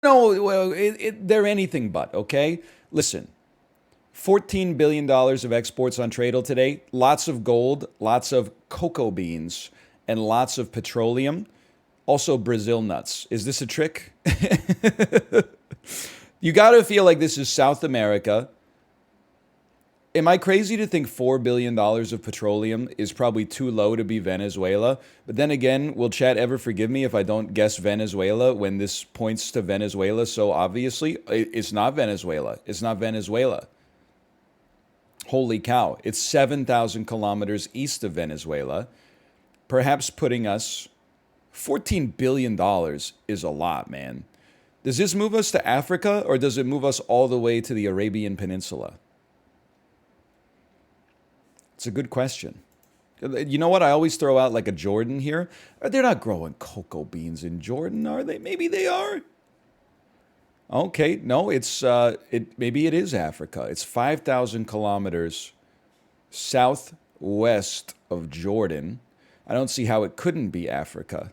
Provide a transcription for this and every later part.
No, well, they're anything but, okay? Listen, $14 billion dollars of exports on Tradle today, lots of gold, lots of cocoa beans, and lots of petroleum. Also, Brazil nuts. Is this a trick? You got to feel like this is South America. Am I crazy to think $4 billion dollars of petroleum is probably too low to be Venezuela? But then again, will chat ever forgive me if I don't guess Venezuela when this points to Venezuela so obviously? It's not Venezuela. It's not Venezuela. Holy cow. It's 7,000 kilometers east of Venezuela, perhaps putting us $14 billion dollars is a lot, man. Does this move us to Africa or does it move us all the way to the Arabian Peninsula? It's a good question. You know what? I always throw out like a Jordan here. They're not growing cocoa beans in Jordan, are they? Maybe they are. Okay, no, maybe it is Africa. It's 5,000 kilometers southwest of Jordan. I don't see how it couldn't be Africa.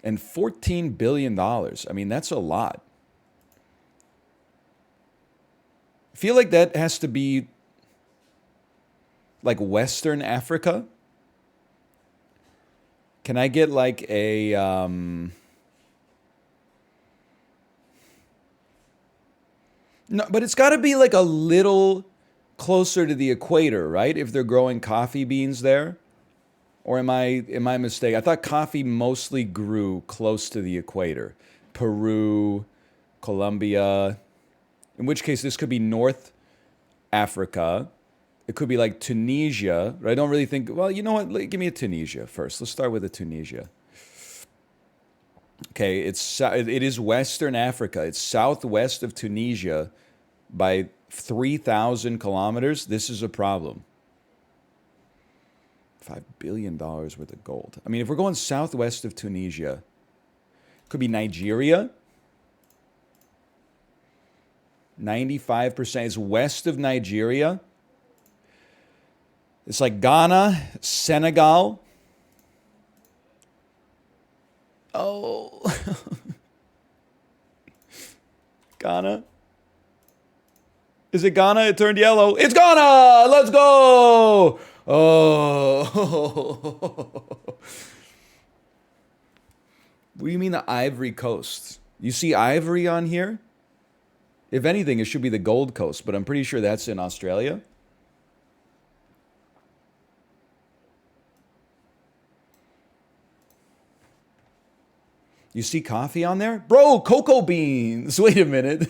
And $14 billion dollars. I mean, that's a lot. I feel like that has to be like Western Africa. Can I get like a no, but it's got to be like a little closer to the equator, right? If they're growing coffee beans there, or am I mistaken? I thought coffee mostly grew close to the equator. Peru, Colombia. In which case, this could be North Africa. It could be like Tunisia. But I don't really think. Well, you know what? Give me a Tunisia first. Let's start with a Tunisia. Okay, it is Western Africa. It's southwest of Tunisia by 3,000 kilometers. This is a problem. $5 billion worth of gold. I mean, if we're going southwest of Tunisia, could be Nigeria. 95% is west of Nigeria. It's like Ghana, Senegal. Oh, Ghana. Is it Ghana? It turned yellow. It's Ghana! Let's go! Oh. What do you mean the Ivory Coast? You see Ivory on here? If anything, it should be the Gold Coast, but I'm pretty sure that's in Australia. You see coffee on there? Bro, cocoa beans. Wait a minute.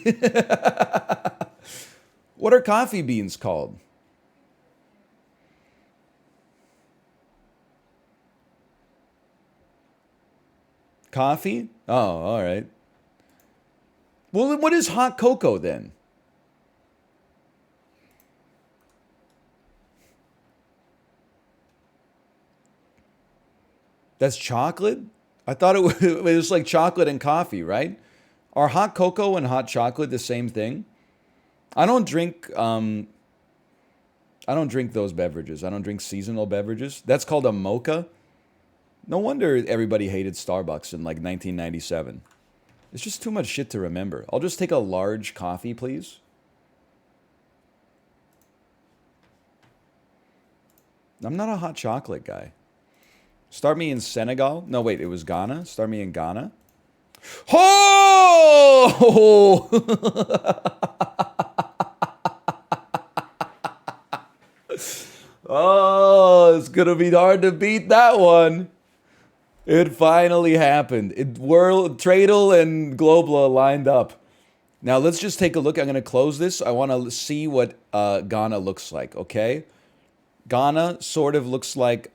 What are coffee beans called? Coffee? Oh, all right. Well, what is hot cocoa then? That's chocolate? I thought it was like chocolate and coffee, right? Are hot cocoa and hot chocolate the same thing? I don't drink I don't drink those beverages. I don't drink seasonal beverages. That's called a mocha. No wonder everybody hated Starbucks in like 1997. It's just too much shit to remember. I'll just take a large coffee, please. I'm not a hot chocolate guy. Start me in Senegal. No, wait, it was Ghana. Start me in Ghana. Oh! Oh, it's gonna be hard to beat that one. It finally happened. Tradle and Global lined up. Now let's just take a look. I'm gonna close this. I want to see what Ghana looks like. Okay, Ghana sort of looks like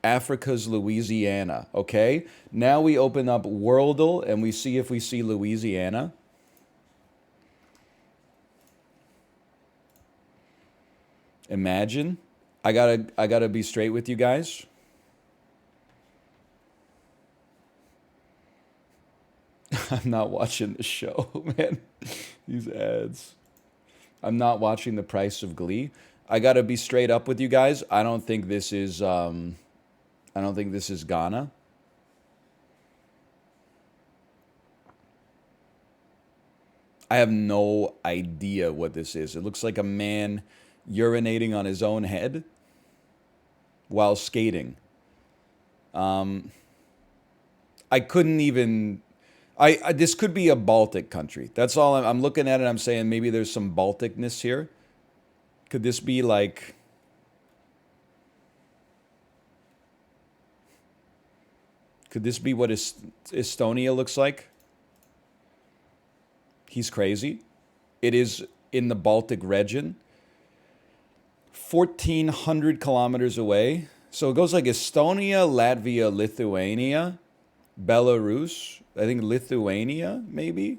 Africa's Louisiana. Okay, now we open up Worldle and we see if we see Louisiana. Imagine. I gotta be straight with you guys. I'm not watching the show, man. These ads. I'm not watching The Price of Glee. I gotta be straight up with you guys. I don't think this is Ghana. I have no idea what this is. It looks like a man urinating on his own head while skating. I couldn't even. This could be a Baltic country. That's all I'm looking at it. I'm saying maybe there's some Balticness here. Could this be like? Could this be what Estonia looks like? He's crazy. It is in the Baltic region, 1,400 kilometers away. So it goes like Estonia, Latvia, Lithuania, Belarus. I think Lithuania, maybe?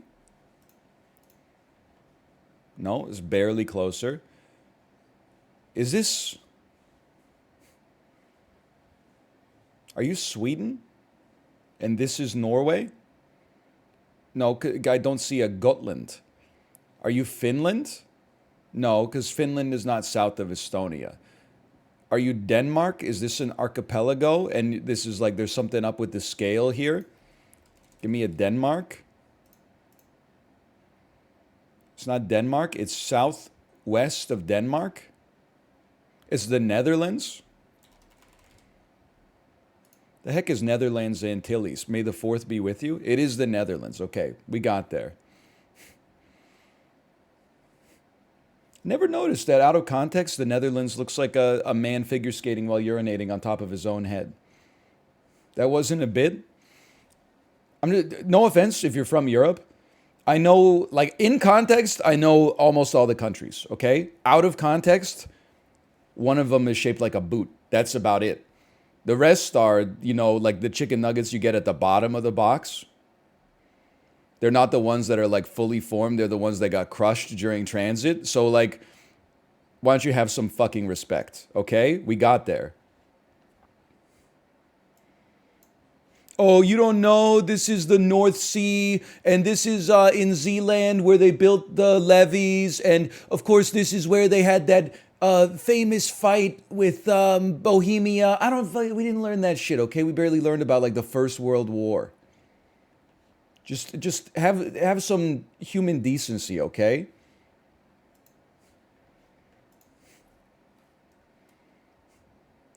No, it's barely closer. Is this... Are you Sweden? And this is Norway? No, I don't see a Gotland. Are you Finland? No, because Finland is not south of Estonia. Are you Denmark? Is this an archipelago? And this is like, there's something up with the scale here. Give me a Denmark. It's not Denmark. It's southwest of Denmark. It's the Netherlands. The heck is Netherlands Antilles? May the 4th be with you. It is the Netherlands. Okay, we got there. Never noticed that out of context, the Netherlands looks like a man figure skating while urinating on top of his own head. That wasn't a bit. No offense if you're from Europe. I know, like, in context, I know almost all the countries, okay? Out of context, one of them is shaped like a boot. That's about it. The rest are, you know, like the chicken nuggets you get at the bottom of the box. They're not the ones that are like fully formed. They're the ones that got crushed during transit. So like, why don't you have some fucking respect? Okay? We got there. Oh, you don't know? This is the North Sea, and this is in Zealand where they built the levees, and of course this is where they had that famous fight with Bohemia. We didn't learn that shit, okay? We barely learned about like the First World War. Just have some human decency, okay?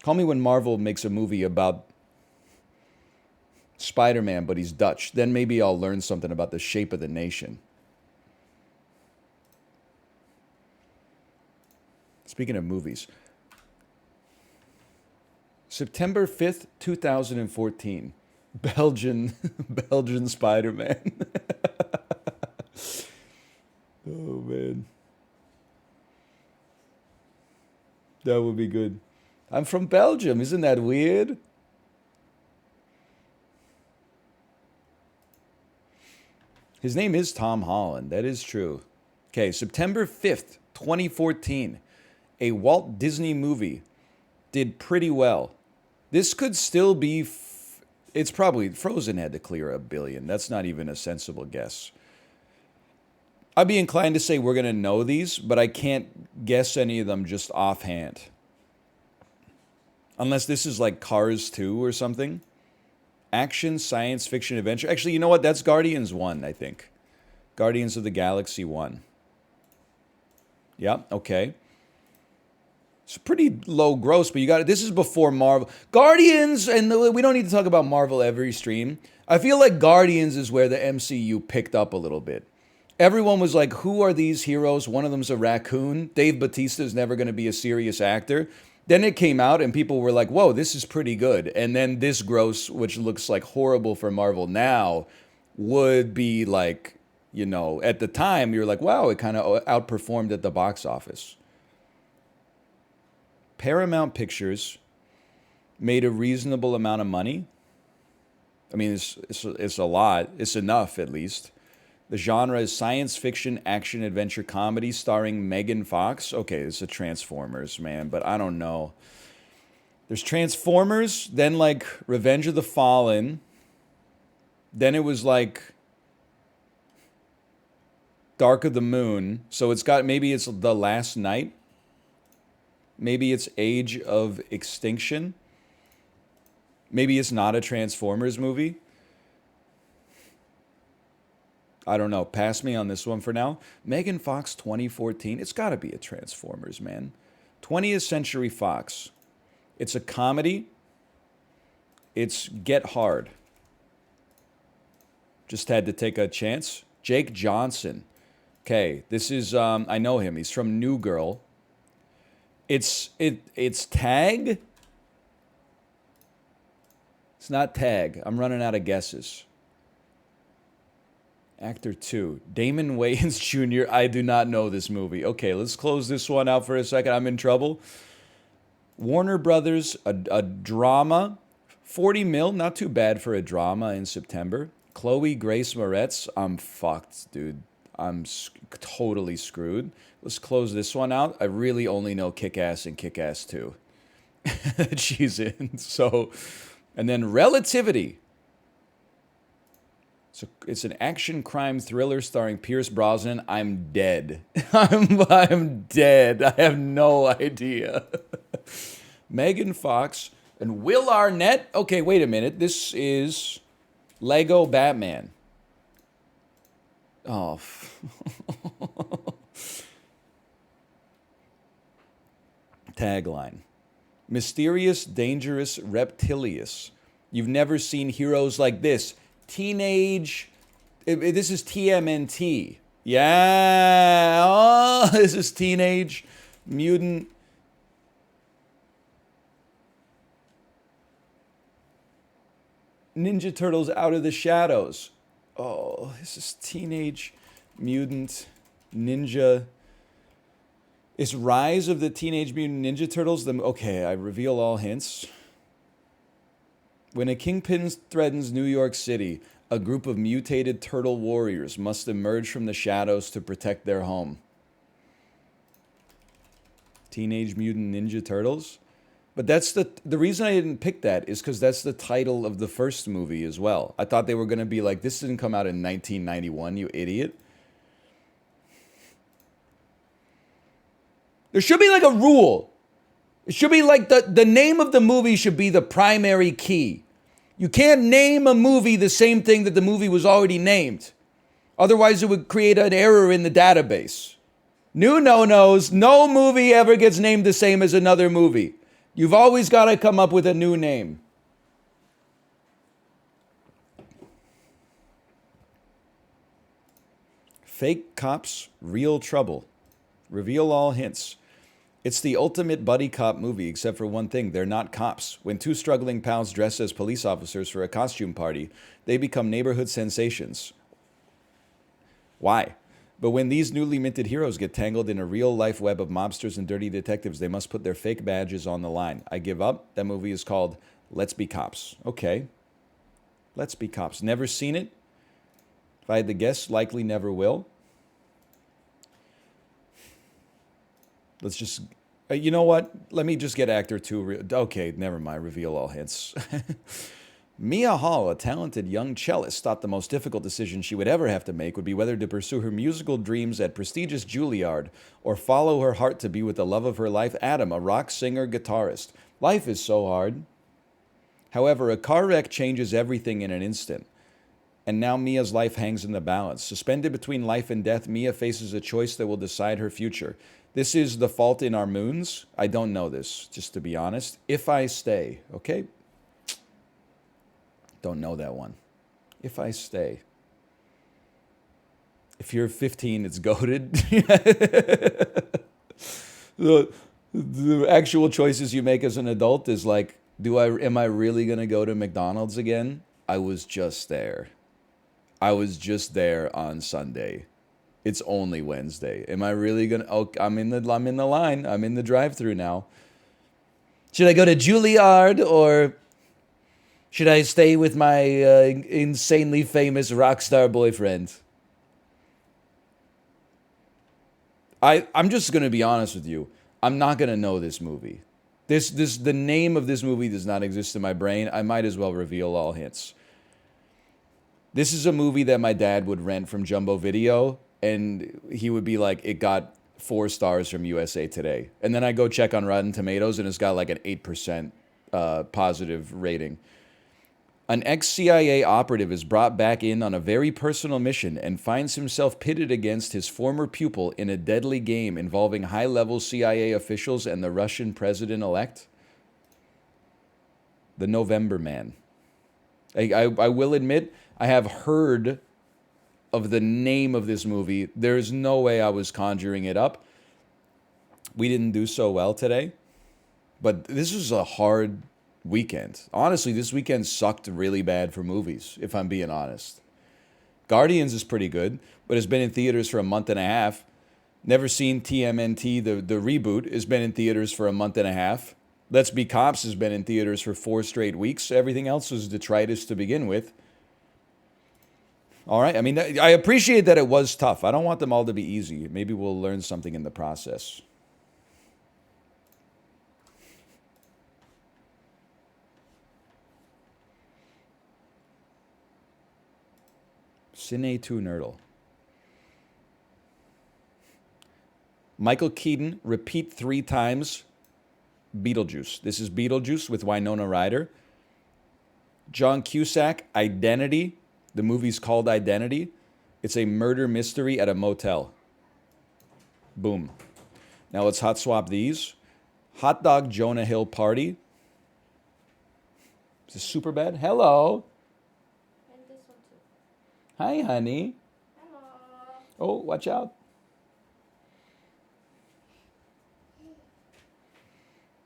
Call me when Marvel makes a movie about Spider-Man, but he's Dutch. Then maybe I'll learn something about the shape of the nation. Speaking of movies, September 5th, 2014. Belgian Spider-Man. Oh, man. That would be good. I'm from Belgium. Isn't that weird? His name is Tom Holland. That is true. Okay, September 5th, 2014. A Walt Disney movie did pretty well. This could still be... It's probably... Frozen had to clear $1 billion. That's not even a sensible guess. I'd be inclined to say we're going to know these, but I can't guess any of them just offhand. Unless this is like Cars 2 or something. Action, science, fiction, adventure. Actually, you know what? That's Guardians 1, I think. Guardians of the Galaxy 1. Yeah, okay. It's pretty low gross, but you got it. This is before Marvel. Guardians, and we don't need to talk about Marvel every stream. I feel like Guardians is where the MCU picked up a little bit. Everyone was like, who are these heroes? One of them's a raccoon. Dave Bautista is never going to be a serious actor. Then it came out and people were like, whoa, this is pretty good. And then this gross, which looks like horrible for Marvel now, would be like, you know, at the time, you're like, wow, it kind of outperformed at the box office. Paramount Pictures made a reasonable amount of money. I mean, it's a lot. It's enough, at least. The genre is science fiction, action, adventure, comedy starring Megan Fox. Okay, it's a Transformers, man, but I don't know. There's Transformers, then like Revenge of the Fallen. Then it was like Dark of the Moon. So it's got, maybe it's The Last Night. Maybe it's Age of Extinction. Maybe it's not a Transformers movie. I don't know. Pass me on this one for now. Megan Fox 2014. It's got to be a Transformers, man. 20th Century Fox. It's a comedy. It's Get Hard. Just had to take a chance. Jake Johnson. Okay, this is I know him. He's from New Girl. It's Tag. It's not Tag. I'm running out of guesses. Actor 2. Damon Wayans Jr. I do not know this movie. Okay, let's close this one out for a second. I'm in trouble. Warner Brothers, a drama. 40 mil, not too bad for a drama in September. Chloe Grace Moretz. I'm fucked, dude. I'm totally screwed. Let's close this one out. I really only know Kick-Ass and Kick-Ass 2 that she's in. So, and then Relativity. So it's an action crime thriller starring Pierce Brosnan. I'm dead. I'm dead. I have no idea. Megan Fox and Will Arnett. Okay, wait a minute. This is Lego Batman. Oh. Tagline. Mysterious, dangerous, reptilious. You've never seen heroes like this. Teenage. This is TMNT. Yeah. Oh, this is Teenage Mutant. Ninja Turtles Out of the Shadows. Oh, this is Teenage Mutant Ninja. Is Rise of the Teenage Mutant Ninja Turtles the... Okay, I reveal all hints. When a kingpin threatens New York City, a group of mutated turtle warriors must emerge from the shadows to protect their home. Teenage Mutant Ninja Turtles? But that's the reason I didn't pick that is because that's the title of the first movie as well. I thought they were going to be like, this didn't come out in 1991, you idiot. There should be like a rule. It should be like the name of the movie should be the primary key. You can't name a movie the same thing that the movie was already named. Otherwise, it would create an error in the database. New no-nos. No movie ever gets named the same as another movie. You've always got to come up with a new name. Fake cops, real trouble. Reveal all hints. It's the ultimate buddy cop movie, except for one thing. They're not cops. When two struggling pals dress as police officers for a costume party, they become neighborhood sensations. Why? But when these newly minted heroes get tangled in a real-life web of mobsters and dirty detectives, they must put their fake badges on the line. I give up. That movie is called Let's Be Cops. Okay. Let's Be Cops. Never seen it. If I had to guess, likely never will. Let's just... you know what? Let me just get actor 2. Okay, never mind. Reveal all hints. Mia Hall, a talented young cellist, thought the most difficult decision she would ever have to make would be whether to pursue her musical dreams at prestigious Juilliard or follow her heart to be with the love of her life, Adam, a rock singer-guitarist. Life is so hard. However, a car wreck changes everything in an instant. And now Mia's life hangs in the balance. Suspended between life and death, Mia faces a choice that will decide her future. This is The Fault in Our Moons. I don't know this, just to be honest. If I Stay, okay? Don't know that one. If I Stay. If you're 15, it's goated. The actual choices you make as an adult is like, am I really going to go to McDonald's again? I was just there. I was just there on Sunday. It's only Wednesday. Am I really going to... Oh, I'm in the line. I'm in the drive-thru now. Should I go to Juilliard or... should I stay with my insanely famous rock star boyfriend? I'm just going to be honest with you. I'm not going to know this movie. The name of this movie does not exist in my brain. I might as well reveal all hints. This is a movie that my dad would rent from Jumbo Video, and he would be like, it got 4 stars from USA Today. And then I go check on Rotten Tomatoes, and it's got like an 8% positive rating. An ex-CIA operative is brought back in on a very personal mission and finds himself pitted against his former pupil in a deadly game involving high-level CIA officials and the Russian president-elect. The November Man. I will admit, I have heard of the name of this movie. There's no way I was conjuring it up. We didn't do so well today, but this was a hard weekend. Honestly, this weekend sucked really bad for movies, if I'm being honest. Guardians is pretty good, but it's been in theaters for a month and a half. Never seen TMNT, the reboot, has been in theaters for a month and a half. Let's Be Cops has been in theaters for 4 straight weeks. Everything else was detritus to begin with. All right, I mean, I appreciate that it was tough. I don't want them all to be easy. Maybe we'll learn something in the process. Cine 2 Nerdle. Michael Keaton, repeat 3 times. Beetlejuice. This is Beetlejuice with Winona Ryder. John Cusack, Identity. The movie's called Identity. It's a murder mystery at a motel. Boom. Now let's hot swap these. Hot Dog Jonah Hill Party. Is this super bad? Hello. And this one too. Hi, honey. Hello. Oh, watch out.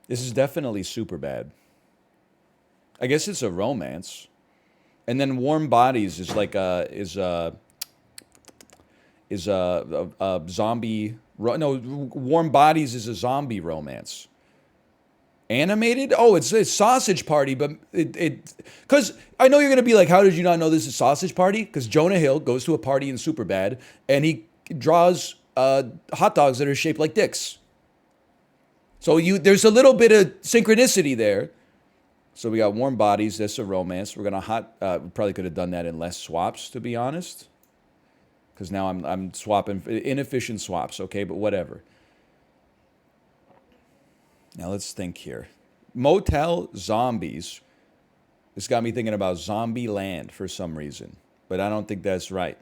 This is definitely super bad. I guess it's a romance. And then Warm Bodies is like a zombie. No, Warm Bodies is a zombie romance. Animated? Oh, it's Sausage Party, but because I know you're gonna be like, how did you not know this is Sausage Party? Because Jonah Hill goes to a party in Superbad and he draws hot dogs that are shaped like dicks. So there's a little bit of synchronicity there. So we got Warm Bodies. That's a romance. We're gonna we probably could have done that in less swaps, to be honest. Because now I'm swapping inefficient swaps. Okay, but whatever. Now let's think here. Motel Zombies. This got me thinking about Zombie Land for some reason, but I don't think that's right.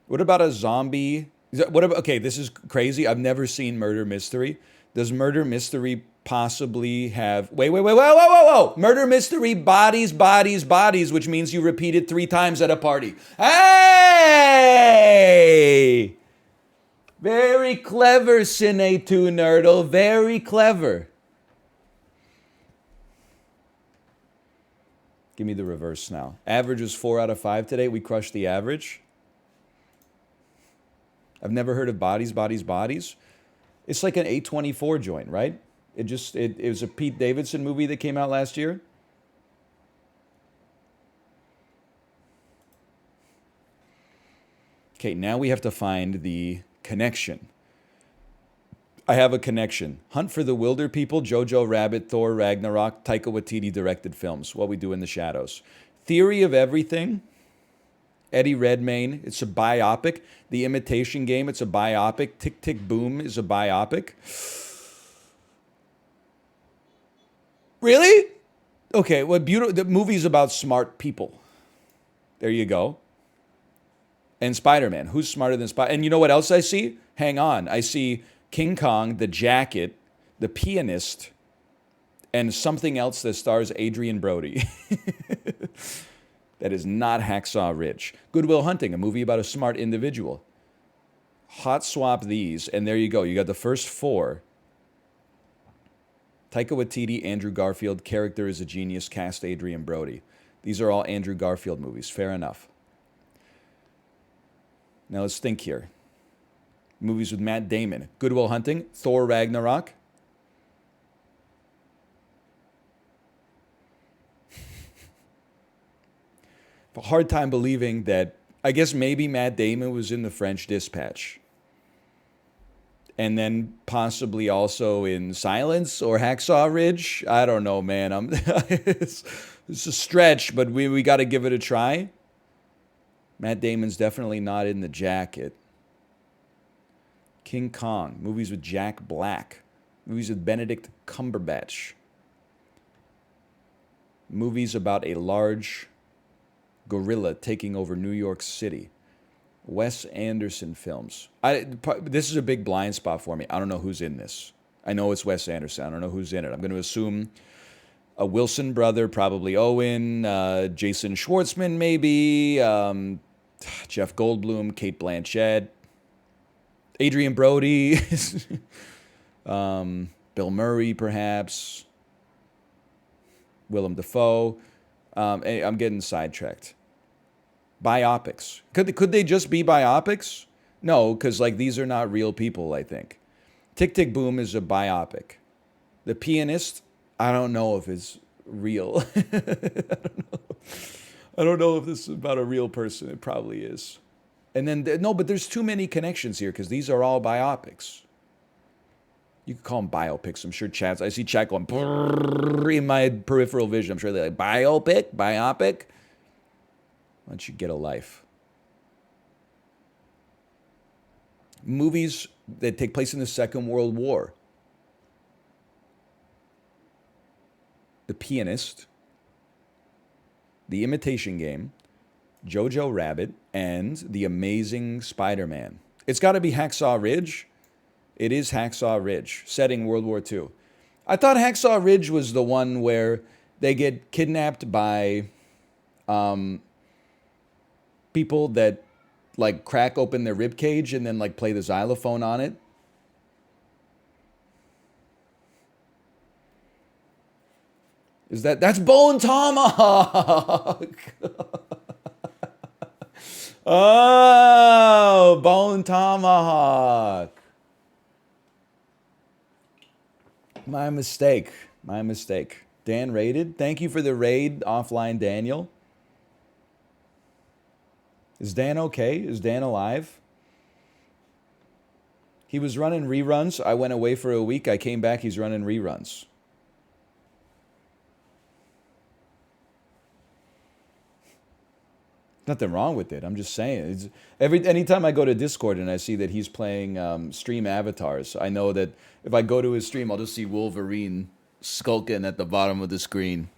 What about a zombie? Okay, this is crazy. I've never seen Murder Mystery. Does Murder Mystery possibly have... Whoa. Murder Mystery, bodies, which means you repeat it 3 times at a party. Hey! Very clever, Cine 2 Nerdle. Very clever. Give me the reverse now. Average is 4 out of 5 today. We crushed the average. I've never heard of Bodies. It's like an A24 joint, right? It was a Pete Davidson movie that came out last year. Okay, now we have to find the connection. I have a connection. Hunt for the Wilder People, Jojo Rabbit, Thor, Ragnarok, Taika Waititi directed films. What We Do in the Shadows. Theory of Everything. Eddie Redmayne, it's a biopic. The Imitation Game, it's a biopic. Tick, Tick, Boom is a biopic. Really? Okay, well, the movie's about smart people. There you go. And Spider-Man. Who's smarter than Spider-Man? And you know what else I see? Hang on. I see King Kong, The Jacket, The Pianist, and something else that stars Adrian Brody. That is not Hacksaw Ridge. Good Will Hunting, a movie about a smart individual. Hot swap these, and there you go. You got the first 4. Taika Waititi, Andrew Garfield, character is a genius, cast Adrian Brody. These are all Andrew Garfield movies. Fair enough. Now let's think here. Movies with Matt Damon. Good Will Hunting, Thor Ragnarok. A hard time believing that, I guess maybe Matt Damon was in The French Dispatch. And then possibly also in Silence or Hacksaw Ridge. I don't know, man. It's a stretch, but we got to give it a try. Matt Damon's definitely not in The Jacket. King Kong. Movies with Jack Black. Movies with Benedict Cumberbatch. Movies about a large Gorilla taking over New York City. Wes Anderson films. This is a big blind spot for me. I don't know who's in this. I know it's Wes Anderson. I don't know who's in it. I'm going to assume a Wilson brother, probably Owen, Jason Schwartzman, maybe, Jeff Goldblum, Kate Blanchett, Adrian Brody, Bill Murray, perhaps, Willem Dafoe. I'm getting sidetracked. Biopics. Could they just be biopics? No, because like these are not real people, I think. Tick Tick Boom is a biopic. The Pianist, I don't know if it's real. I don't know if this is about a real person. It probably is. And then, no, but there's too many connections here because these are all biopics. You could call them biopics. I'm sure I see chat going in my peripheral vision. I'm sure they're like, biopic? Why don't you get a life? Movies that take place in the Second World War. The Pianist, The Imitation Game, Jojo Rabbit, and The Amazing Spider-Man. It's got to be Hacksaw Ridge. It is Hacksaw Ridge, setting World War II. I thought Hacksaw Ridge was the one where they get kidnapped by people that like crack open their rib cage and then like play the xylophone on it. That's Bone Tomahawk? Oh, Bone Tomahawk. My mistake. Dan raided. Thank you for the raid, offline Daniel. Is Dan okay? Is Dan alive? He was running reruns. I went away for a week. I came back. He's running reruns. Nothing wrong with it. I'm just saying. Anytime I go to Discord and I see that he's playing stream avatars, I know that if I go to his stream, I'll just see Wolverine skulking at the bottom of the screen.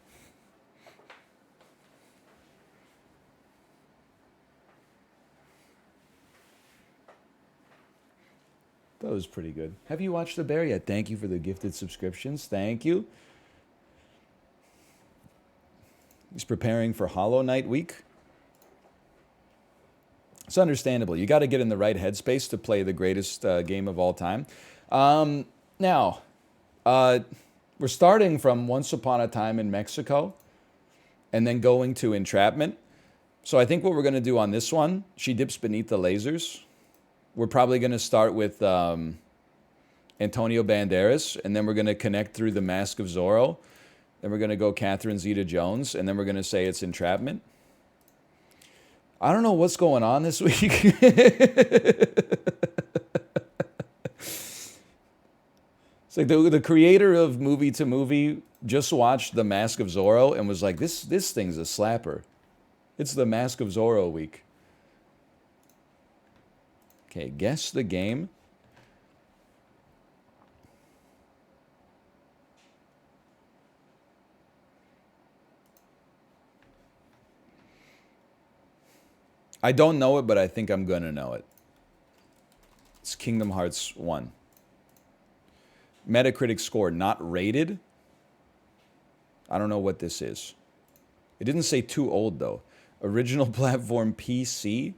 That was pretty good. Have you watched The Bear yet? Thank you for the gifted subscriptions. Thank you. He's preparing for Hollow Knight week. It's understandable. You got to get in the right headspace to play the greatest game of all time. Now, we're starting from Once Upon a Time in Mexico and then going to Entrapment. So I think what we're going to do on this one, She Dips Beneath the Lasers. We're probably going to start with Antonio Banderas, and then we're going to connect through The Mask of Zorro. Then we're going to go Catherine Zeta-Jones, and then we're going to say it's Entrapment. I don't know what's going on this week. It's like the creator of Movie to Movie just watched The Mask of Zorro and was like, this thing's a slapper. It's The Mask of Zorro week. Okay, guess the game. I don't know it, but I think I'm going to know it. It's Kingdom Hearts 1. Metacritic score not rated. I don't know what this is. It didn't say too old, though. Original platform PC.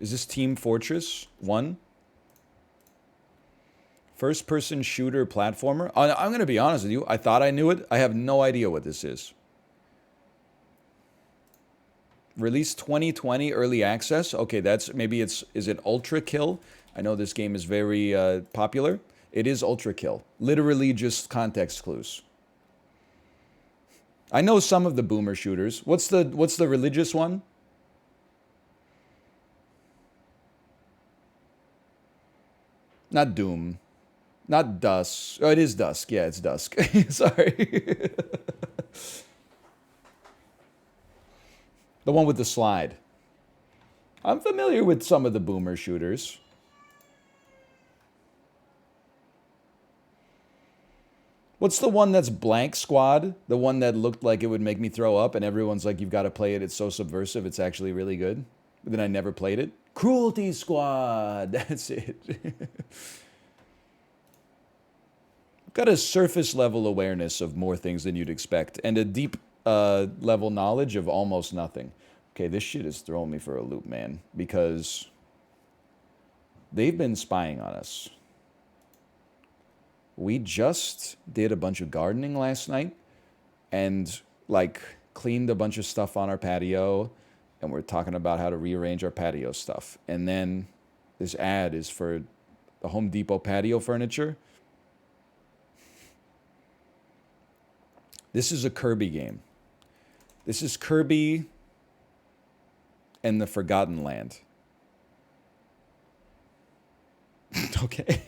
Is this Team Fortress 1? First-person shooter platformer. I'm going to be honest with you. I thought I knew it. I have no idea what this is. Release 2020 early access. Okay, that's maybe is it Ultra Kill? I know this game is very popular. It is Ultra Kill. Literally just context clues. I know some of the boomer shooters. What's the religious one? Not Doom. Not Dusk. Oh, it is Dusk. Yeah, it's Dusk. Sorry. The one with the slide. I'm familiar with some of the boomer shooters. What's the one that's Blank Squad? The one that looked like it would make me throw up, and everyone's like, you've got to play it. It's so subversive. It's actually really good. But then I never played it. Cruelty Squad. That's it. Got a surface level awareness of more things than you'd expect, and a deep level knowledge of almost nothing. Okay, this shit is throwing me for a loop, man, because they've been spying on us. We just did a bunch of gardening last night and like cleaned a bunch of stuff on our patio, and we're talking about how to rearrange our patio stuff. And then this ad is for the Home Depot patio furniture. This is a Kirby game. This is Kirby and the Forgotten Land. Okay.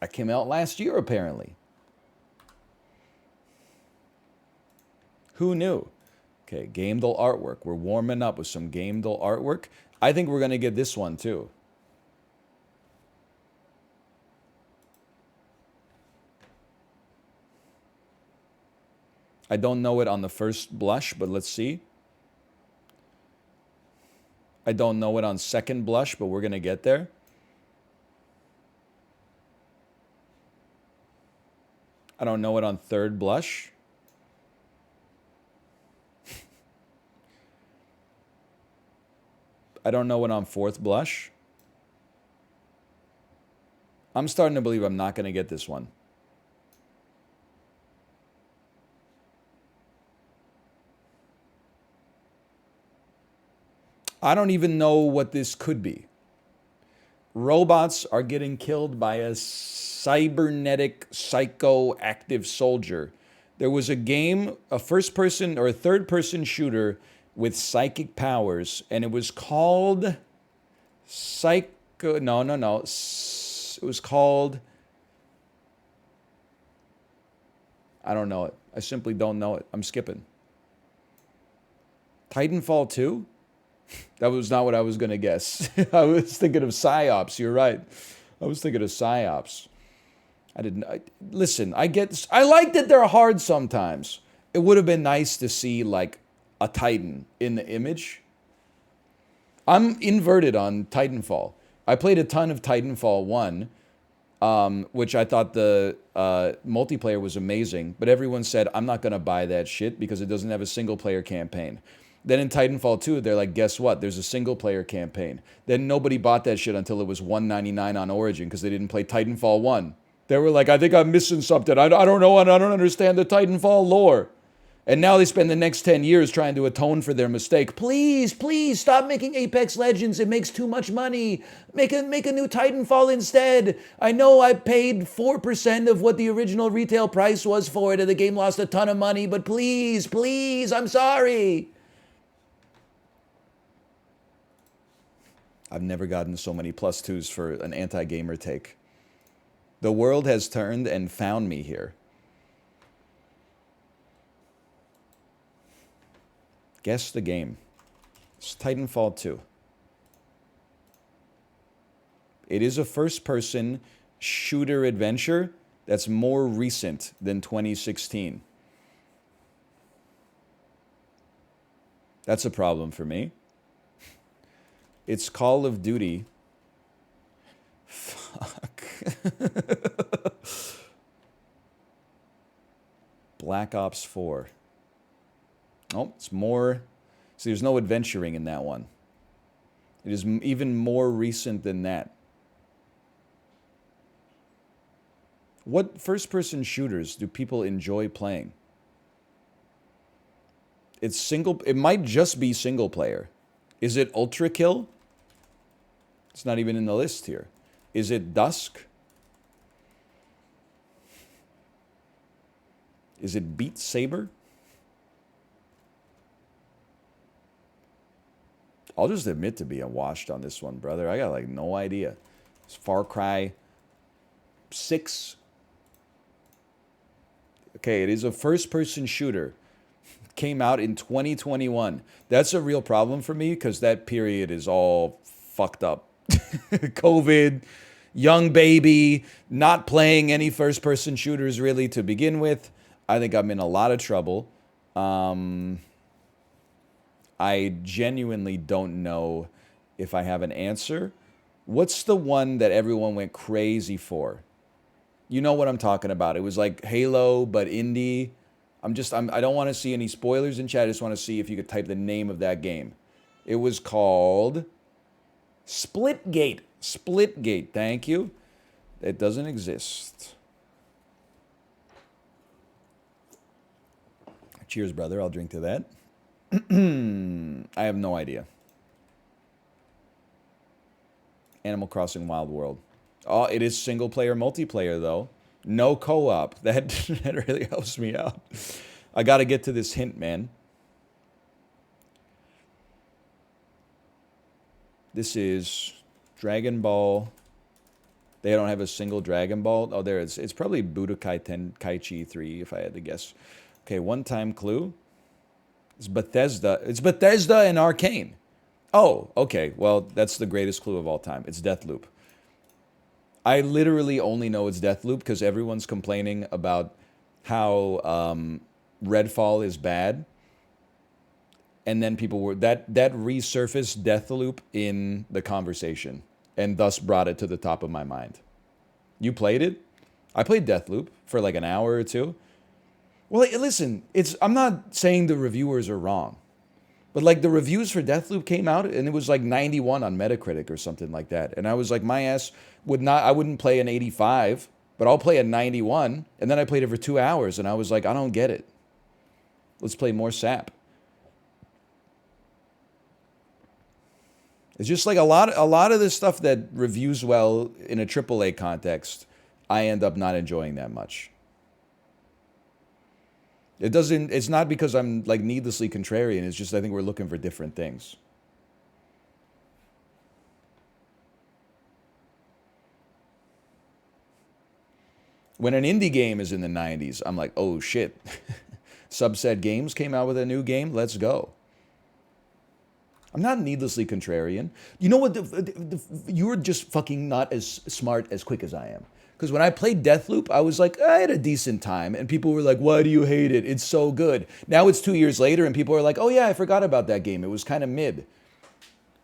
I came out last year, apparently. Who knew? Okay, Gamedle artwork. We're warming up with some Gamedle artwork. I think we're going to get this one, too. I don't know it on the first blush, but let's see. I don't know it on second blush, but we're going to get there. I don't know it on third blush. I don't know it on fourth blush. I'm starting to believe I'm not going to get this one. I don't even know what this could be. Robots are getting killed by a cybernetic psychoactive soldier. There was a game, a first-person or a third-person shooter with psychic powers, and it was called Psycho... No. It was called... I don't know it. I simply don't know it. I'm skipping. Titanfall 2? That was not what I was going to guess. I was thinking of PsyOps. You're right. I was thinking of PsyOps. Listen, I like that they're hard sometimes. It would have been nice to see, like, a Titan in the image. I'm inverted on Titanfall. I played a ton of Titanfall 1, which I thought the multiplayer was amazing, but everyone said, I'm not going to buy that shit because it doesn't have a single-player campaign. Then in Titanfall 2, they're like, guess what? There's a single-player campaign. Then nobody bought that shit until it was $1.99 on Origin because they didn't play Titanfall 1. They were like, I think I'm missing something. I don't know, and I don't understand the Titanfall lore. And now they spend the next 10 years trying to atone for their mistake. Please, please, stop making Apex Legends. It makes too much money. Make a new Titanfall instead. I know I paid 4% of what the original retail price was for it, and the game lost a ton of money, but please, please, I'm sorry. I've never gotten so many +2s for an anti-gamer take. The world has turned and found me here. Guess the game. It's Titanfall 2. It is a first-person shooter adventure that's more recent than 2016. That's a problem for me. It's Call of Duty. Fuck. Black Ops 4. Oh, it's more... See, there's no adventuring in that one. It is even more recent than that. What first-person shooters do people enjoy playing? It's single... It might just be single player. Is it Ultra Kill? It's not even in the list here. Is it Dusk? Is it Beat Saber? I'll just admit to being washed on this one, brother. I got like no idea. It's Far Cry 6. Okay, it is a first-person shooter. Came out in 2021. That's a real problem for me because that period is all fucked up. COVID, young baby, not playing any first person shooters really to begin with. I think I'm in a lot of trouble. Um, I genuinely don't know if I have an answer. What's the one that everyone went crazy for? You know what I'm talking about. It was like Halo, but indie. I don't want to see any spoilers in chat. I just want to see if you could type the name of that game. It was called Splitgate. Splitgate, thank you. It doesn't exist. Cheers, brother. I'll drink to that. I have no idea. Animal Crossing Wild World. Oh, it is single player multiplayer though. No co-op. That really helps me out. I got to get to this hint, man. This is Dragon Ball. They don't have a single Dragon Ball. Oh, there it is. It's probably Budokai Tenkaichi 3 if I had to guess. Okay, one-time clue. It's Bethesda. It's Bethesda and Arcane. Oh, okay. Well, that's the greatest clue of all time. It's Deathloop. I literally only know it's Deathloop because everyone's complaining about how Redfall is bad. And then people were... That resurfaced Deathloop in the conversation. And thus brought it to the top of my mind. You played it? I played Deathloop for like an hour or two. Well, listen, I'm not saying the reviewers are wrong. But like the reviews for Deathloop came out and it was like 91 on Metacritic or something like that. And I was like, my ass I wouldn't play an 85, but I'll play a 91. And then I played it for 2 hours and I was like, I don't get it. Let's play more SAP. It's just like a lot of this stuff that reviews well in a AAA context, I end up not enjoying that much. It's not because I'm like needlessly contrarian, it's just I think we're looking for different things. When an indie game is in the 90s, I'm like, oh shit. Subset Games came out with a new game, let's go. I'm not needlessly contrarian. You know what? You're just fucking not as smart as quick as I am. Because when I played Deathloop, I was like, I had a decent time. And people were like, why do you hate it? It's so good. Now it's 2 years later and people are like, oh yeah, I forgot about that game. It was kind of mid.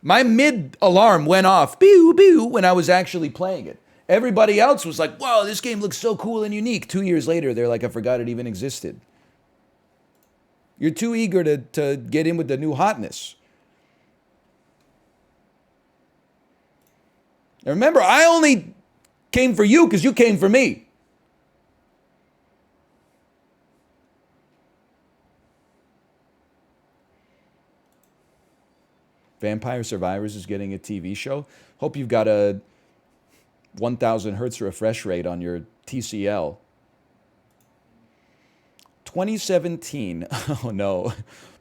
My mid alarm went off, pew, pew, when I was actually playing it. Everybody else was like, whoa, this game looks so cool and unique. 2 years later, they're like, I forgot it even existed. You're too eager to get in with the new hotness. And remember, I only came for you because you came for me. Vampire Survivors is getting a TV show. Hope you've got a 1,000 hertz refresh rate on your TCL. 2017. Oh no.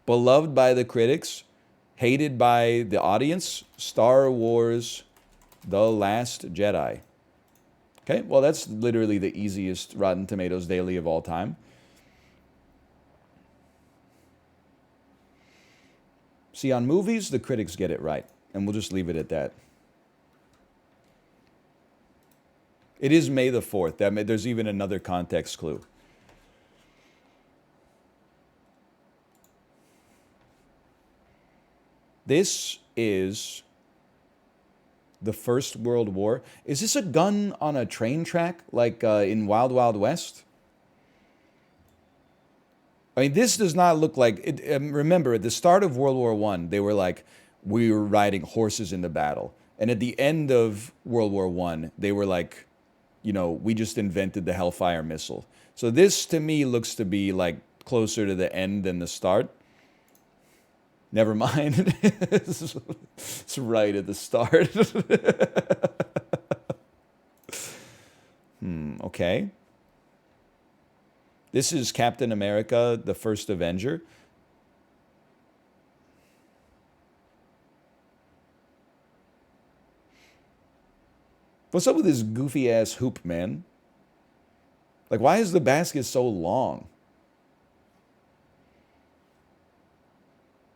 Beloved by the critics, hated by the audience. Star Wars The Last Jedi. Okay, well, that's literally the easiest Rotten Tomatoes daily of all time. See, on movies, the critics get it right. And we'll just leave it at that. It is May the 4th. There's even another context clue. This is the First World War. Is this a gun on a train track, like in Wild Wild West? I mean, this does not look like it. Remember, at the start of World War I, they were like, we were riding horses into battle. And at the end of World War I, they were like, you know, we just invented the Hellfire missile. So this, to me, looks to be like closer to the end than the start. Never mind. It's right at the start. Okay. This is Captain America, the First Avenger. What's up with this goofy ass hoop, man? Like, why is the basket so long?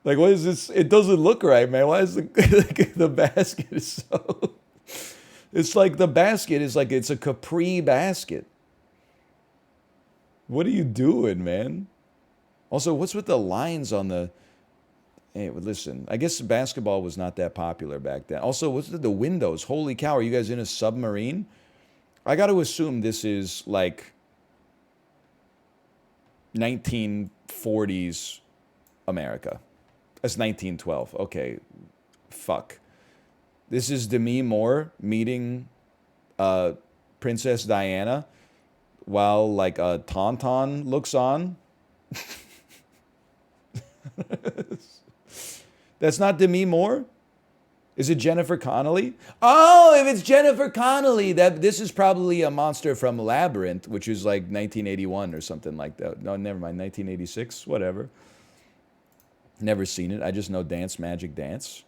Like, what is this? It doesn't look right, man. Why is the basket so... It's like the basket is like it's a Capri basket. What are you doing, man? Also, what's with the lines on the? Hey, well, listen. I guess basketball was not that popular back then. Also, what's with the windows? Holy cow! Are you guys in a submarine? I got to assume this is like 1940s America. That's 1912. Okay, fuck. This is Demi Moore meeting uh, Princess Diana while like a tauntaun looks on. That's not Demi Moore? Is it Jennifer Connelly? Oh, if it's Jennifer Connelly, that this is probably a monster from Labyrinth, which is like 1981 or something like that. No, never mind, 1986, whatever. Never seen it. I just know Dance Magic Dance.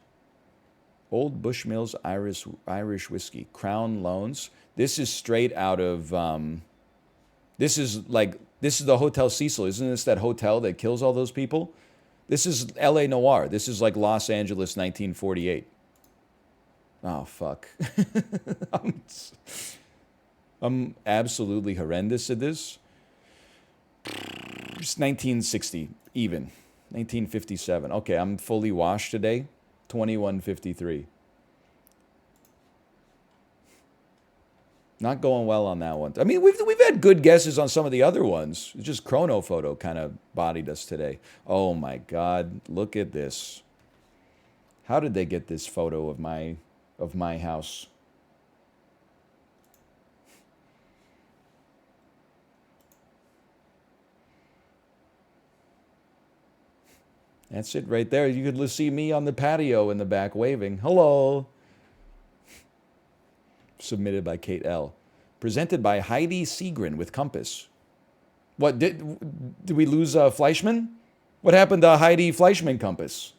Old Bushmills Irish whiskey. Crown Loans. This is straight out of. This is the Hotel Cecil. Isn't this that hotel that kills all those people? This is L.A. Noir. This is like Los Angeles, 1948. Oh fuck. I'm absolutely horrendous at this. It's 1960 even. 1957. Okay, I'm fully washed today. 2153. Not going well on that one. I mean, we've had good guesses on some of the other ones. It's just Chronophoto kind of bodied us today. Oh my God, look at this. How did they get this photo of my house? That's it right there. You could see me on the patio in the back waving. Hello. Submitted by Kate L. Presented by Heidi Seagren with Compass. What, did we lose Fleischman? What happened to Heidi Fleischman Compass?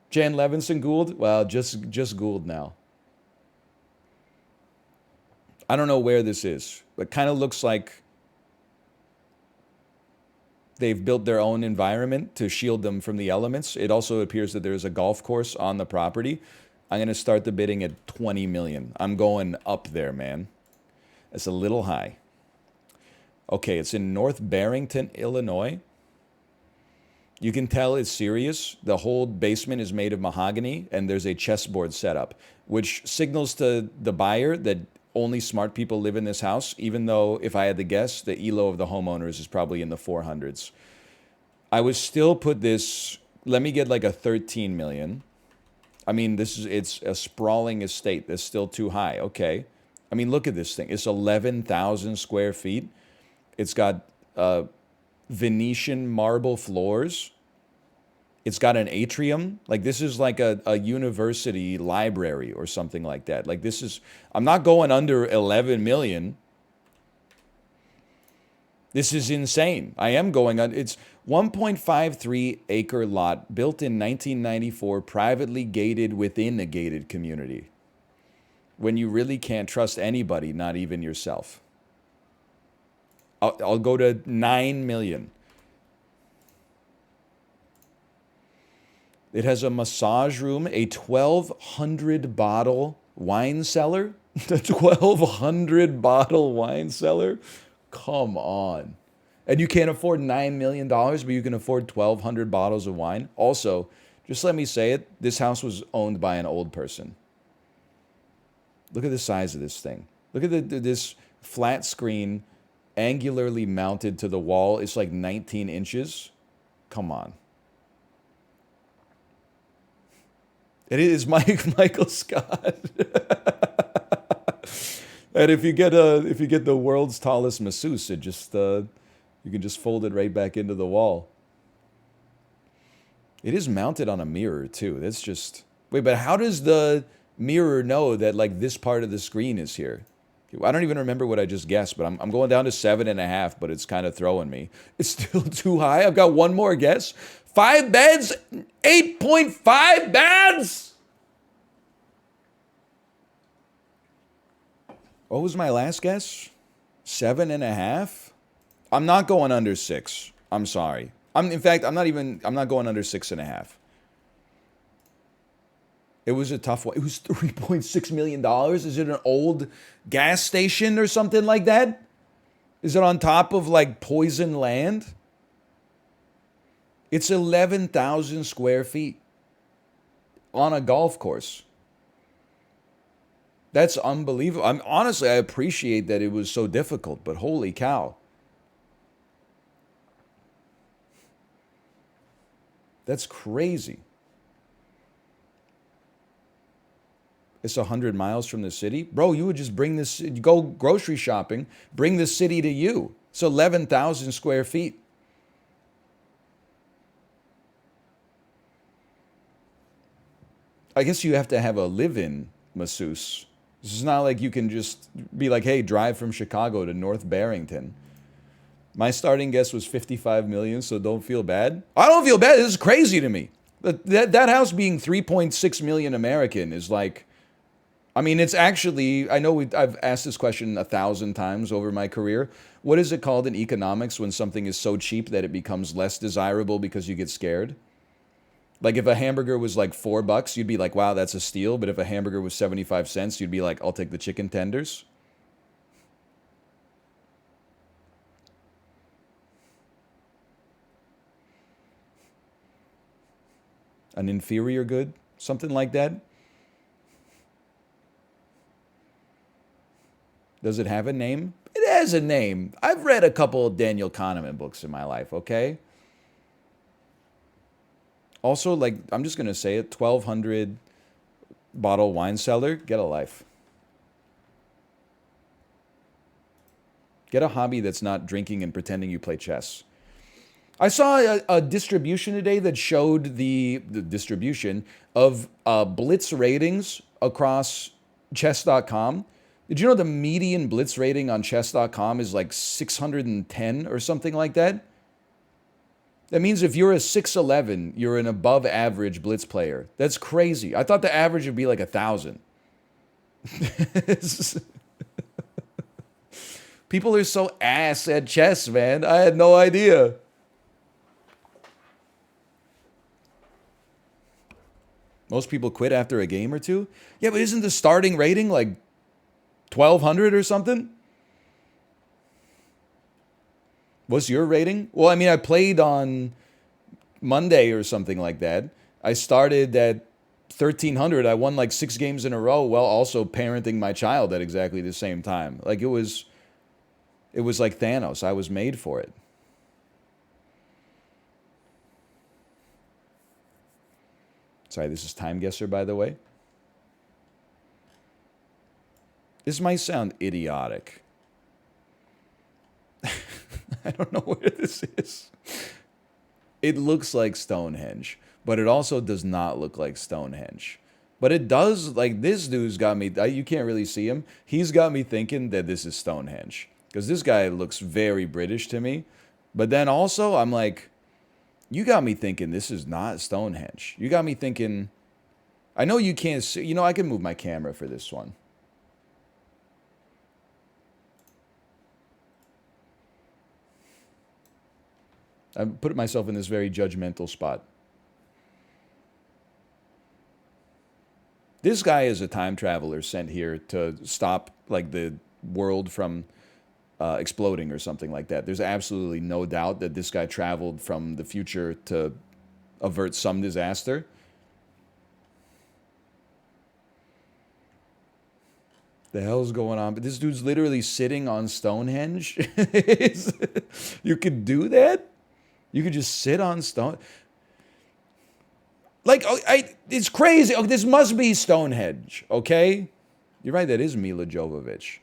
Jan Levinson Gould? Well, just Gould now. I don't know where this is. It kind of looks like they've built their own environment to shield them from the elements. It also appears that there's a golf course on the property. I'm going to start the bidding at 20 million. I'm going up there, man. It's a little high. Okay, it's in North Barrington, Illinois. You can tell it's serious. The whole basement is made of mahogany, and there's a chessboard set up, which signals to the buyer that only smart people live in this house, even though, if I had to guess, the ELO of the homeowners is probably in the 400s. I would still put this, let me get like a 13 million. I mean, it's a sprawling estate. That's still too high. Okay. I mean, look at this thing. It's 11,000 square feet. It's got Venetian marble floors. It's got an atrium. Like, this is like a university library or something like that. Like, this is, I'm not going under 11 million. This is insane. I am going on. It's 1.53 acre lot built in 1994, privately gated within a gated community. When you really can't trust anybody, not even yourself. I'll go to 9 million. It has a massage room, a 1,200 bottle wine cellar. A 1,200 bottle wine cellar? Come on. And you can't afford $9 million, but you can afford 1,200 bottles of wine. Also, just let me say it, this house was owned by an old person. Look at the size of this thing. Look at this flat screen, angularly mounted to the wall. It's like 19 inches. Come on. It is Michael Scott. And if you get the world's tallest masseuse, it just you can just fold it right back into the wall. It is mounted on a mirror too. That's just wait, but how does the mirror know that like this part of the screen is here? I don't even remember what I just guessed, but I'm going down to 7.5, but it's kind of throwing me. It's still too high. I've got one more guess. 5 beds, 8.5 beds. What was my last guess? 7.5. I'm not going under 6. I'm sorry. In fact, I'm not going under 6.5. It was a tough one. It was $3.6 million. Is it an old gas station or something like that? Is it on top of like poison land? It's 11,000 square feet on a golf course. That's unbelievable. Honestly, I appreciate that it was so difficult, but holy cow. That's crazy. It's 100 miles from the city. Bro, you would just bring this, go grocery shopping, bring the city to you. It's 11,000 square feet. I guess you have to have a live-in masseuse. This is not like you can just be like, hey, drive from Chicago to North Barrington. My starting guess was 55 million, so don't feel bad. I don't feel bad. This is crazy to me. That house being 3.6 million American is like, I mean, it's actually, I know I've asked this question 1,000 times over my career. What is it called in economics when something is so cheap that it becomes less desirable because you get scared? Like if a hamburger was like $4, you'd be like, wow, that's a steal. But if a hamburger was 75 cents, you'd be like, I'll take the chicken tenders. An inferior good, something like that. Does it have a name? It has a name. I've read a couple of Daniel Kahneman books in my life, okay? Also, like, I'm just going to say it, 1,200 bottle wine cellar, get a life. Get a hobby that's not drinking and pretending you play chess. I saw a distribution today that showed the distribution of Blitz ratings across chess.com. Did you know the median Blitz rating on chess.com is like 610 or something like that? That means if you're a 6'11", you're an above average Blitz player. That's crazy. I thought the average would be like 1,000. People are so ass at chess, man. I had no idea. Most people quit after a game or two. Yeah, but isn't the starting rating like 1,200 or something? What's your rating? Well, I mean, I played on Monday or something like that. I started at 1,300. I won like 6 games in a row while also parenting my child at exactly the same time. Like it was like Thanos. I was made for it. Sorry, this is Timeguessr, by the way. This might sound idiotic. I don't know where this is. It looks like Stonehenge, but it also does not look like Stonehenge. But it does, like, this dude's got me, you can't really see him. He's got me thinking that this is Stonehenge. Because this guy looks very British to me. But then also, I'm like, you got me thinking this is not Stonehenge. You got me thinking, I know you can't see, you know, I can move my camera for this one. I put myself in this very judgmental spot. This guy is a time traveler sent here to stop like the world from exploding or something like that. There's absolutely no doubt that this guy traveled from the future to avert some disaster. The hell's going on? But this dude's literally sitting on Stonehenge. You could do that? You could just sit on stone. Like, it's crazy. Oh, this must be Stonehenge, okay? You're right, that is Mila Jovovich.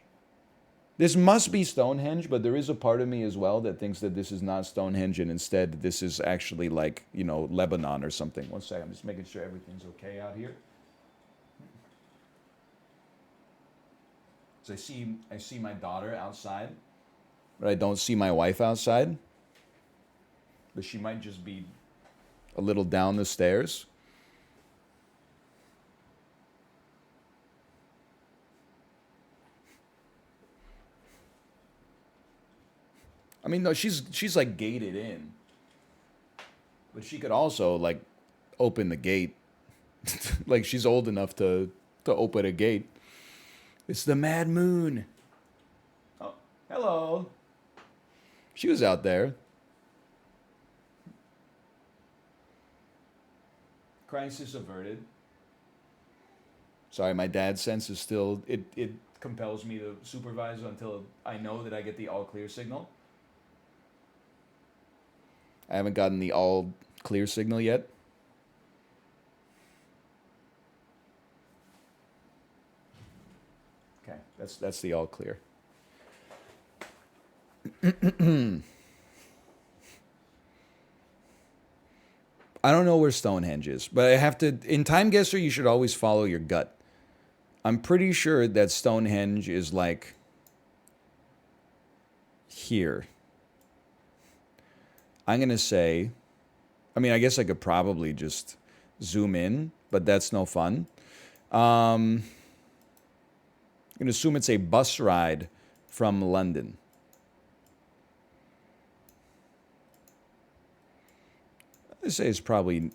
This must be Stonehenge, but there is a part of me as well that thinks that this is not Stonehenge and instead this is actually like, you know, Lebanon or something. One second, I'm just making sure everything's okay out here. So I see my daughter outside, but I don't see my wife outside. But she might just be a little down the stairs. I mean, no, she's like gated in. But she could also like open the gate Like she's old enough to open a gate. It's the Mad Moon. Oh, hello. She was out there. Crisis averted. Sorry, my dad's sense is still it compels me to supervise until I know that I get the all clear signal. I haven't gotten the all clear signal yet. Okay, that's the all clear. I don't know where Stonehenge is, but I have to. In Timeguessr, you should always follow your gut. I'm pretty sure that Stonehenge is like here. I'm going to say, I mean, I guess I could probably just zoom in, but that's no fun. I'm going to assume it's a bus ride from London. I say it's probably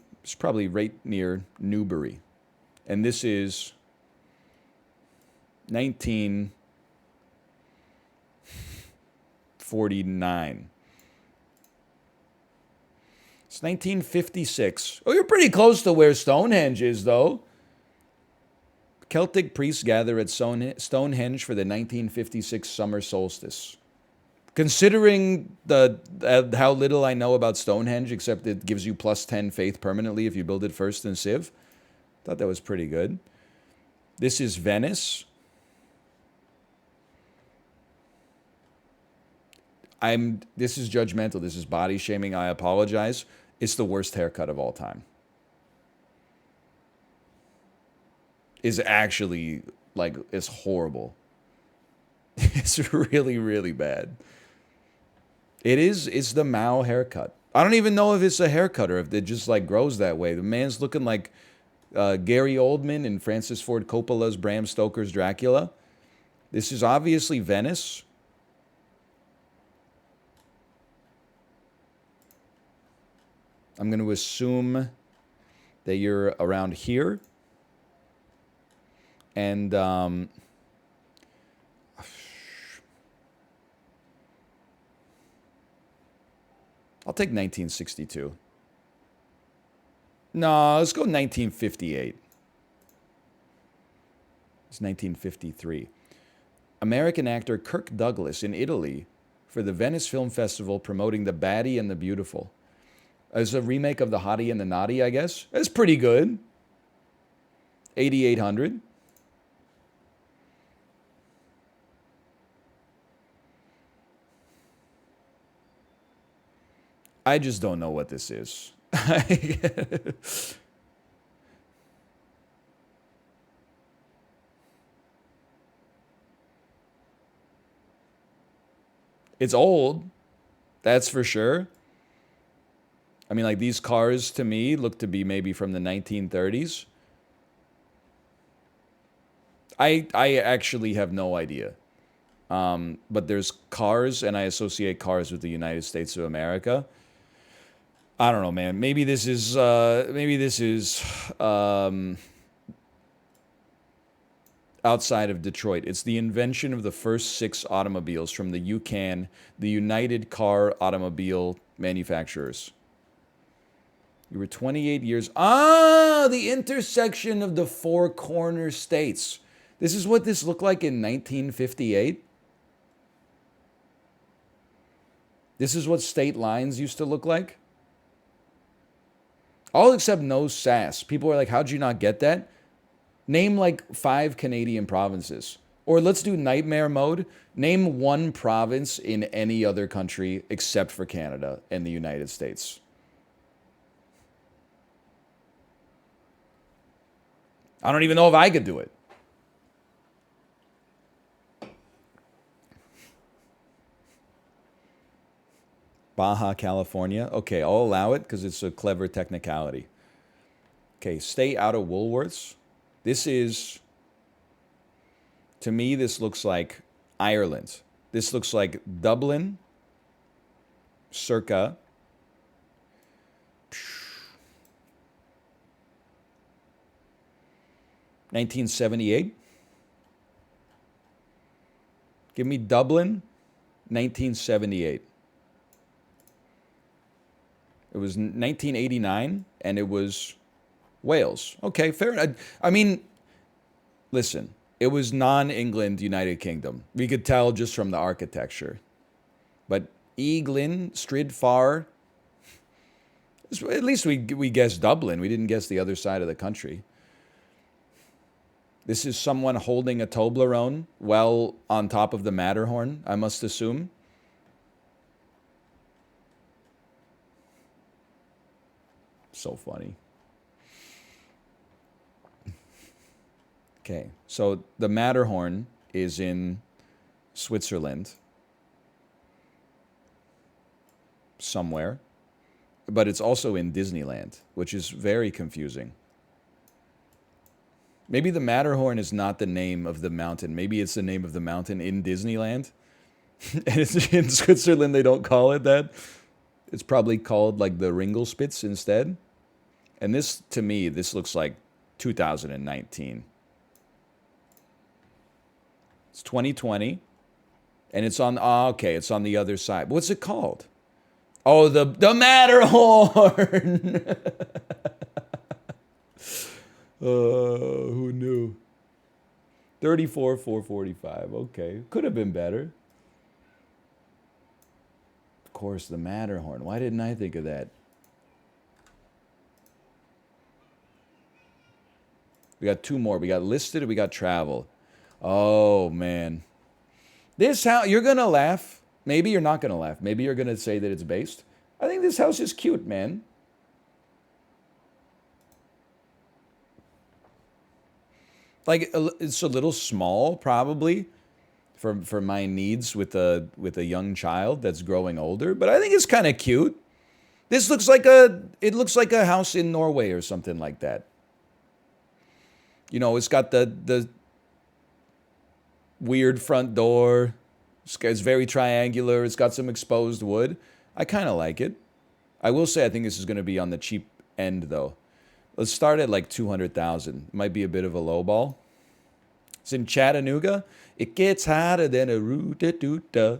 right near Newbury. And this is 1949. It's 1956. Oh, you're pretty close to where Stonehenge is, though. Celtic priests gather at Stonehenge for the 1956 summer solstice. Considering how little I know about Stonehenge, except it gives you plus 10 faith permanently if you build it first in Civ, thought that was pretty good. This is Venice. This is judgmental. This is body shaming. I apologize. It's the worst haircut of all time. Is actually like it's horrible. It's really, really bad. It's the Mao haircut. I don't even know if it's a haircut or if it just like grows that way. The man's looking like Gary Oldman and Francis Ford Coppola's Bram Stoker's Dracula. This is obviously Venice. I'm going to assume that you're around here. And I'll take 1962. No, let's go 1958. It's 1953. American actor Kirk Douglas in Italy for the Venice Film Festival promoting The Baddie and the Beautiful. It's a remake of The Hottie and the Naughty, I guess. That's pretty good. 8,800. I just don't know what this is. It's old. That's for sure. I mean, like, these cars to me look to be maybe from the 1930s. I actually have no idea. But there's cars, and I associate cars with the United States of America. I don't know, man. Maybe this is outside of Detroit. It's the invention of the first 6 automobiles from the UCAN, the United Car Automobile Manufacturers. You were 28 years. The intersection of the 4 corner states. This is what this looked like in 1958. This is what state lines used to look like. All except no sass. People are like, how'd you not get that? Name like 5 Canadian provinces. Or let's do nightmare mode. Name 1 province in any other country except for Canada and the United States. I don't even know if I could do it. Baja California. Okay, I'll allow it because it's a clever technicality. Okay, stay out of Woolworths. This is, to me, this looks like Ireland. This looks like Dublin, circa. 1978. Give me Dublin, 1978. It was 1989, and it was Wales. Okay, fair enough. I mean, listen, it was non-England United Kingdom. We could tell just from the architecture. But Eglin, Stridfar, at least we guessed Dublin. We didn't guess the other side of the country. This is someone holding a Toblerone well on top of the Matterhorn, I must assume. So funny. Okay, so the Matterhorn is in Switzerland somewhere, but it's also in Disneyland, which is very confusing. Maybe the Matterhorn is not the name of the mountain. Maybe it's the name of the mountain in Disneyland. And it's in Switzerland, they don't call it that. It's probably called like the Ringelspitz instead. And this, to me, this looks like 2019. It's 2020. And it's on, okay, it's on the other side. What's it called? Oh, the Matterhorn! Who knew? 34,445. Okay. Could have been better. Of course, the Matterhorn. Why didn't I think of that? We got two more. We got listed and we got travel. Oh, man. This house, you're going to laugh. Maybe you're not going to laugh. Maybe you're going to say that it's based. I think this house is cute, man. Like, it's a little small, probably, for my needs with a young child that's growing older. But I think it's kind of cute. This looks like it looks like a house in Norway or something like that. You know, it's got the weird front door. It's very triangular. It's got some exposed wood. I kind of like it. I will say I think this is going to be on the cheap end, though. Let's start at like 200,000. Might be a bit of a low ball. It's in Chattanooga. It gets hotter than a roo-da-doo-da.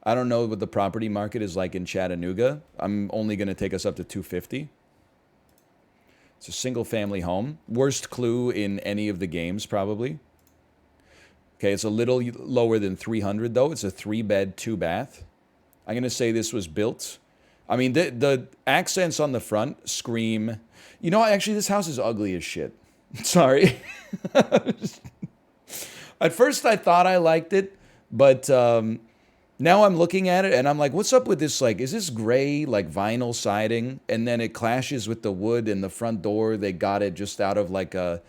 I don't know what the property market is like in Chattanooga. I'm only going to take us up to 250. It's a single-family home. Worst clue in any of the games, probably. Okay, it's a little lower than 300, though. It's a 3-bed, 2-bath. I'm going to say this was built. I mean, the accents on the front scream. You know, actually, this house is ugly as shit. Sorry. At first, I thought I liked it, but now I'm looking at it, and I'm like, what's up with this? Like, is this gray, like, vinyl siding? And then it clashes with the wood in the front door. They got it just out of, like a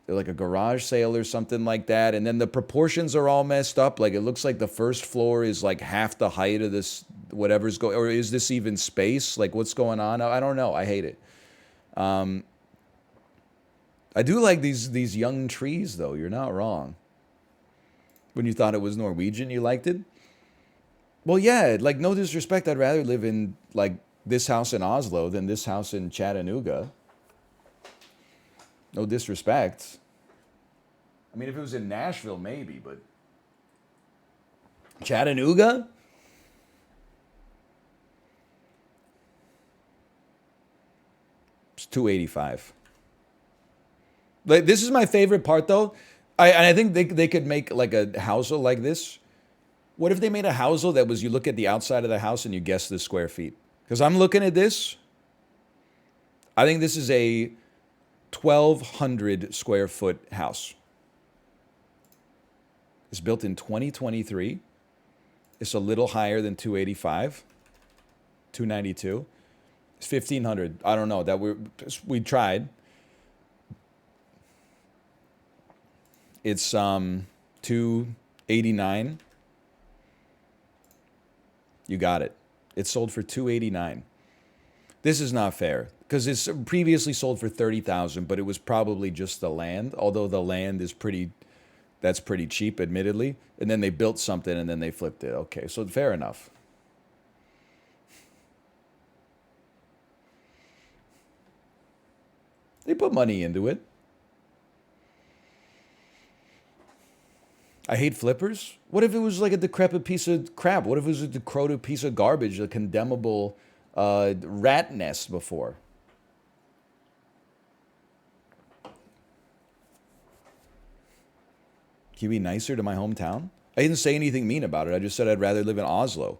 garage sale or something like that. And then the proportions are all messed up. Like, it looks like the first floor is, like, half the height of this, whatever's going, or is this even space? Like, what's going on? I don't know. I hate it. I do like these young trees, though. You're not wrong. When you thought it was Norwegian, you liked it? Well, yeah, like, no disrespect. I'd rather live in, like, this house in Oslo than this house in Chattanooga. No disrespect. I mean, if it was in Nashville, maybe, but Chattanooga? It's 285. Like, this is my favorite part, though. I think they could make, like, a Housle like this. What if they made a Housle that was, you look at the outside of the house and you guess the square feet? Because I'm looking at this. I think this is a 1,200 square foot house. It's built in 2023. It's a little higher than 285. 292. It's 1,500. I don't know. We tried. It's 289. You got it. It's sold for 289. This is not fair because it's previously sold for 30,000, but it was probably just the land. Although the land is that's pretty cheap, admittedly. And then they built something and then they flipped it. Okay, so fair enough. They put money into it. I hate flippers. What if it was like a decrepit piece of crap? What if it was a decrepit piece of garbage, a condemnable rat nest before? Can you be nicer to my hometown? I didn't say anything mean about it. I just said I'd rather live in Oslo.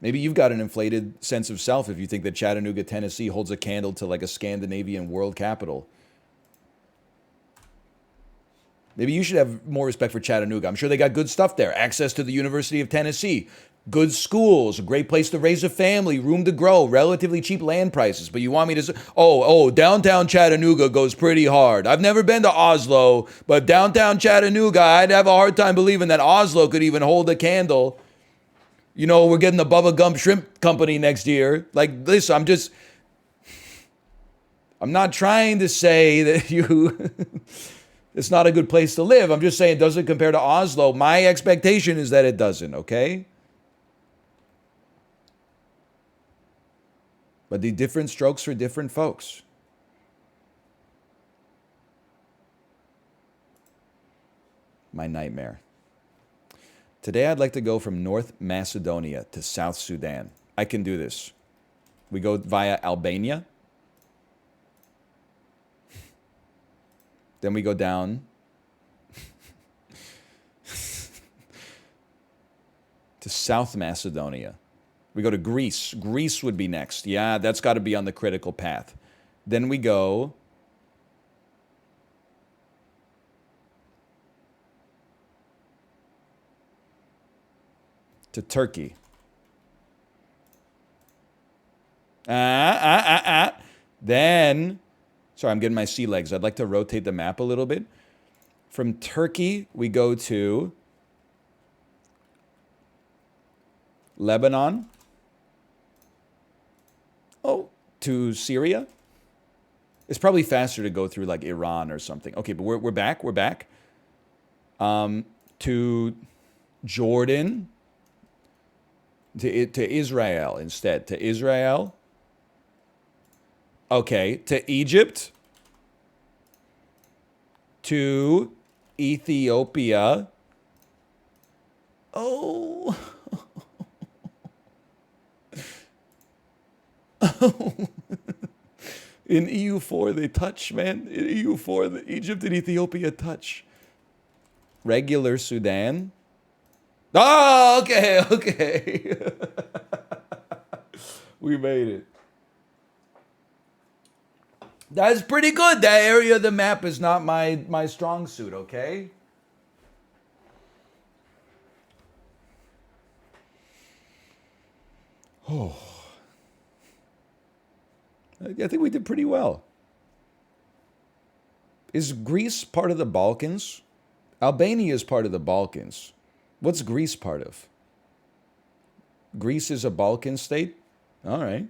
Maybe you've got an inflated sense of self if you think that Chattanooga, Tennessee holds a candle to like a Scandinavian world capital. Maybe you should have more respect for Chattanooga. I'm sure they got good stuff there. Access to the University of Tennessee, good schools, a great place to raise a family, room to grow, relatively cheap land prices. But you want me to say, downtown Chattanooga goes pretty hard. I've never been to Oslo, but downtown Chattanooga, I'd have a hard time believing that Oslo could even hold a candle. You know, we're getting the Bubba Gump Shrimp Company next year. Like, listen, I'm not trying to say that you... It's not a good place to live. I'm just saying it doesn't compare to Oslo. My expectation is that it doesn't, okay? But the different strokes for different folks. My nightmare. Today I'd like to go from North Macedonia to South Sudan. I can do this. We go via Albania. Then we go down to South Macedonia. We go to Greece. Greece would be next. Yeah, that's got to be on the critical path. Then we go to Turkey. Then... Sorry, I'm getting my sea legs. I'd like to rotate the map a little bit. From Turkey, we go to Lebanon. Oh, to Syria. It's probably faster to go through like Iran or something. Okay, but we're back. We're back. To Jordan. To Israel instead. To Israel. Okay, to Egypt, to Ethiopia. Oh. In EU4, they touch, man. In EU4, Egypt and Ethiopia touch. Regular Sudan. Oh, okay. We made it. That's pretty good. That area of the map is not my strong suit, okay? Oh. I think we did pretty well. Is Greece part of the Balkans? Albania is part of the Balkans. What's Greece part of? Greece is a Balkan state? All right.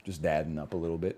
Just dadding up a little bit.